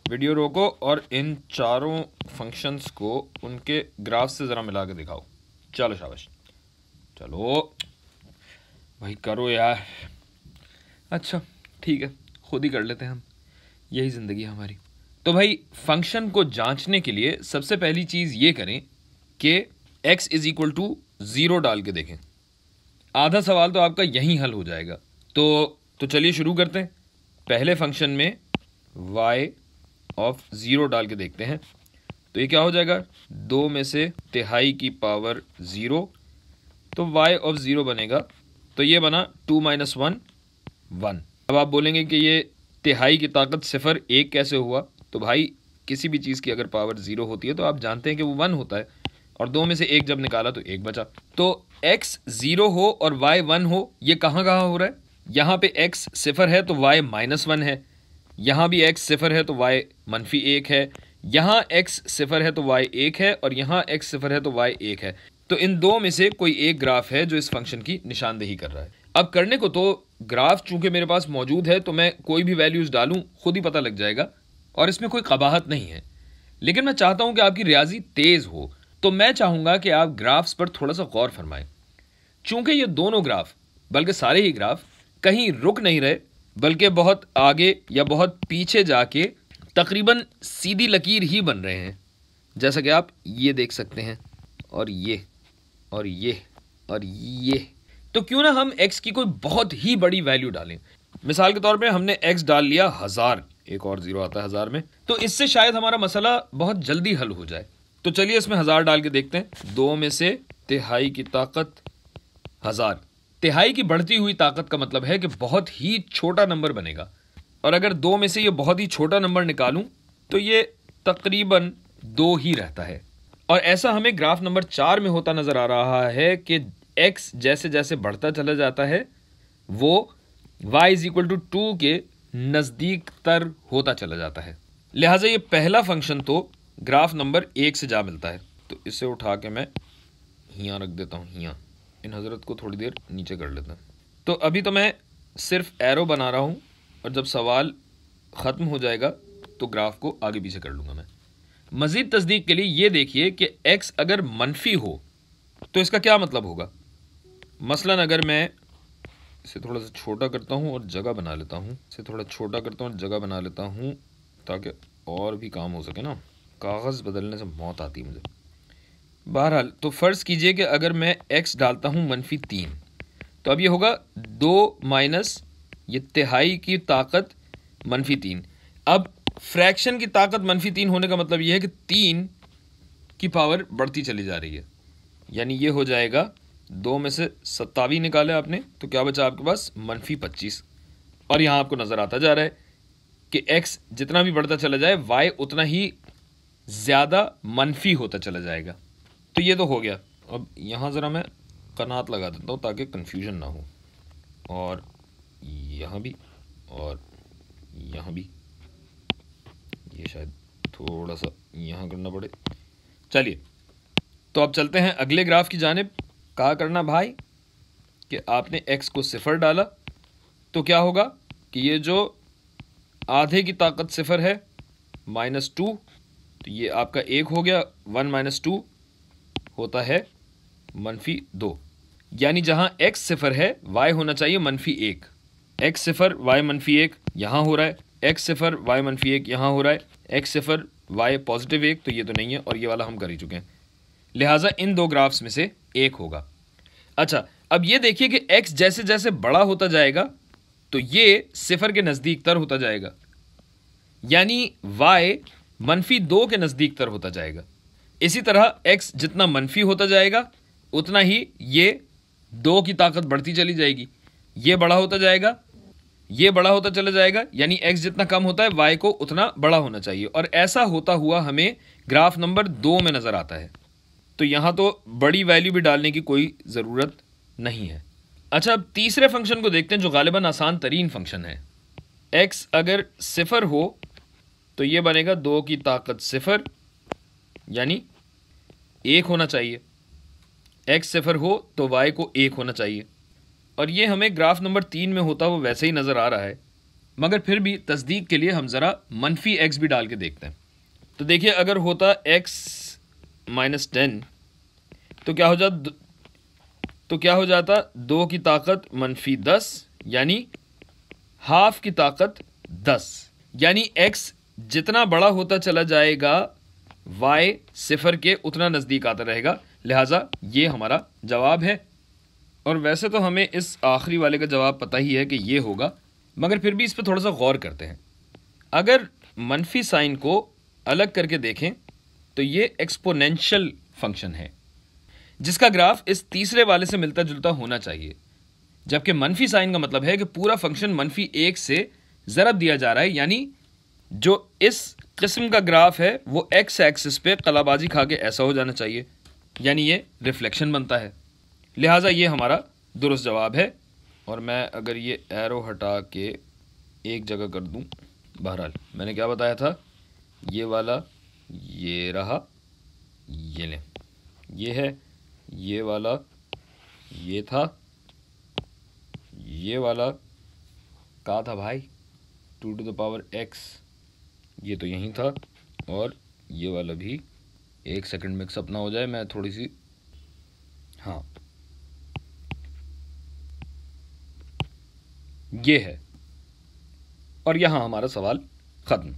Video रोको और इन चारों फंक्शंस को उनके ग्राफ से ज़रा मिला के दिखाओ। चलो शाबाश, चलो भाई करो यार। अच्छा ठीक है, खुद ही कर लेते हैं हम, यही ज़िंदगी है हमारी। तो भाई फंक्शन को जांचने के लिए सबसे पहली चीज़ ये करें कि x इज़ इक्वल टू 0 डाल के देखें। आधा सवाल तो आपका यहीं हल हो जाएगा। तो चलिए शुरू करते हैं। पहले फंक्शन में y ऑफ 0 डाल के देखते हैं। तो ये क्या हो जाएगा, 2 में से तिहाई की पावर 0, तो y ऑफ 0 बनेगा, तो ये बना 2 - 1 1। अब आप बोलेंगे कि ये तिहाई की ताकत 0 1 कैसे हुआ? तो भाई किसी भी चीज़ की अगर पावर 0 होती है तो आप जानते हैं कि वो 1 होता है, और 2 में से 1 जब निकाला तो 1 बचा। तो x 0 हो और y 1 हो, ये कहाँ कहाँ हो रहा है? यहाँ पे x 0 है तो y -1 है, यहाँ भी x 0 है तो y -1 है, यहाँ x 0 है तो y 1 है, और यहाँ x 0 है तो y 1 है। तो इन दो में से कोई एक ग्राफ है जो इस फंक्शन की निशानदेही कर रहा है। अब करने को तो ग्राफ चूंकि मेरे पास मौजूद है तो मैं कोई भी वैल्यूज़ डालूं खुद ही पता लग जाएगा, और इसमें कोई कबाहत नहीं है। लेकिन मैं चाहता हूं कि आपकी रियाजी तेज़ हो, तो मैं चाहूँगा कि आप ग्राफ्स पर थोड़ा सा गौर फरमाएं। चूंकि ये दोनों ग्राफ, बल्कि सारे ही ग्राफ, कहीं रुक नहीं रहे, बल्कि बहुत आगे या बहुत पीछे जाके तकरीबन सीधी लकीर ही बन रहे हैं, जैसा कि आप ये देख सकते हैं, और ये और ये और ये। तो क्यों ना हम x की कोई बहुत ही बड़ी वैल्यू डालें। मिसाल के तौर पे हमने x डाल लिया 1000, एक और 0 आता है 1000 में, तो इससे शायद हमारा मसला बहुत जल्दी हल हो जाए। तो चलिए इसमें 1000 डाल के देखते हैं। 2 में से तिहाई की ताकत 1000। तिहाई की बढ़ती हुई ताकत का मतलब है कि बहुत ही छोटा नंबर बनेगा, और अगर 2 में से ये बहुत ही छोटा नंबर निकालूं तो ये तकरीबन 2 ही रहता है। और ऐसा हमें ग्राफ नंबर 4 में होता नजर आ रहा है कि x जैसे जैसे बढ़ता चला जाता है वो y = 2 के नज़दीक तर होता चला जाता है। लिहाजा ये पहला फंक्शन तो ग्राफ नंबर 1 से जा मिलता है। तो इसे उठा के मैं यहाँ रख देता हूँ, यहाँ इन हजरत को थोड़ी देर नीचे कर लेता हूँ। तो अभी तो मैं सिर्फ एरो बना रहा हूँ, और जब सवाल ख़त्म हो जाएगा तो ग्राफ को आगे पीछे कर लूँगा मैं। मज़ीद तस्दीक के लिए ये देखिए कि x अगर मनफी हो तो इसका क्या मतलब होगा। मसलन अगर मैं इसे थोड़ा सा छोटा करता हूँ और जगह बना लेता हूँ, इसे थोड़ा छोटा करता हूँ और जगह बना लेता हूँ ताकि और भी काम हो सके ना, कागज़ बदलने से मौत आती मुझे। बहरहाल तो फ़र्ज़ कीजिए कि अगर मैं x डालता हूँ -3, तो अब ये होगा 2 माइनस ये तिहाई की ताकत -3। अब फ्रैक्शन की ताकत -3 होने का मतलब ये है कि 3 की पावर बढ़ती चली जा रही है, यानी ये हो जाएगा 2 में से 27 निकाले आपने तो क्या बचा आपके पास -25। और यहाँ आपको नज़र आता जा रहा है कि x जितना भी बढ़ता चला जाए y उतना ही ज़्यादा मनफी होता चला जाएगा। तो ये तो हो गया। अब यहाँ ज़रा मैं कनात लगा देता हूँ ताकि कन्फ्यूजन ना हो, और यहाँ भी और यहाँ भी, ये शायद थोड़ा सा यहाँ करना पड़े। चलिए तो अब चलते हैं अगले ग्राफ की जानिब। कहा करना भाई कि आपने x को 0 डाला तो क्या होगा कि ये जो आधे की ताकत 0 है -2, तो ये आपका 1 हो गया। 1 - 2 होता है -2, यानी जहाँ x 0 है y होना चाहिए -1। x 0 y -1 यहाँ हो रहा है, x 0 y -1 यहाँ हो रहा है, x 0 y +1 तो ये तो नहीं है, और ये वाला हम कर ही चुके हैं। लिहाजा इन दो ग्राफ्स में से एक होगा। अच्छा अब ये देखिए कि x जैसे जैसे बड़ा होता जाएगा तो ये 0 के नज़दीक तर होता जाएगा, यानी y -2 के नज़दीक तर होता जाएगा। इसी तरह x जितना मनफी होता जाएगा उतना ही ये 2 की ताकत बढ़ती चली जाएगी, ये बड़ा होता जाएगा, ये बड़ा होता चला जाएगा, यानी x जितना कम होता है y को उतना बड़ा होना चाहिए। और ऐसा होता हुआ हमें ग्राफ नंबर 2 में नज़र आता है। तो यहाँ तो बड़ी वैल्यू भी डालने की कोई ज़रूरत नहीं है। अच्छा अब तीसरे फंक्शन को देखते हैं जो गालिबन आसान तरीन फंक्शन है। x अगर 0 हो तो ये बनेगा 2 की ताकत 0, यानी 1 होना चाहिए। x 0 हो तो y को 1 होना चाहिए, और ये हमें ग्राफ नंबर 3 में होता हुआ वैसे ही नज़र आ रहा है। मगर फिर भी तस्दीक के लिए हम ज़रा मनफी एक्स भी डाल के देखते हैं। तो देखिए, अगर होता x माइनस 10 तो क्या हो जाता 2 की ताकत मनफी 10, यानी हाफ की ताकत 10, यानी x जितना बड़ा होता चला जाएगा y सिफर के उतना नज़दीक आता रहेगा, लिहाजा ये हमारा जवाब है। और वैसे तो हमें इस आखिरी वाले का जवाब पता ही है कि ये होगा, मगर फिर भी इस पर थोड़ा सा गौर करते हैं। अगर मनफी साइन को अलग करके देखें तो ये एक्सपोनेंशियल फंक्शन है जिसका ग्राफ इस तीसरे वाले से मिलता जुलता होना चाहिए, जबकि मनफी साइन का मतलब है कि पूरा फंक्शन मनफी 1 से ज़रब दिया जा रहा है, यानी जो इस किस्म का ग्राफ है वो एक्स एक्सिस पे कलाबाजी खा के ऐसा हो जाना चाहिए, यानी ये रिफ्लेक्शन बनता है। लिहाजा ये हमारा दुरुस्त जवाब है। और मैं अगर ये एरो हटा के एक जगह कर दूं, बहरहाल मैंने क्या बताया था, ये वाला ये रहा, ये लें, ये है, ये वाला ये था, ये वाला कहाँ था भाई, 2 टू द पावर x, ये तो यहीं था, और ये वाला भी, एक सेकंड मिक्सअप ना हो जाए, मैं थोड़ी सी, हाँ ये है। और यहाँ हमारा सवाल ख़त्म।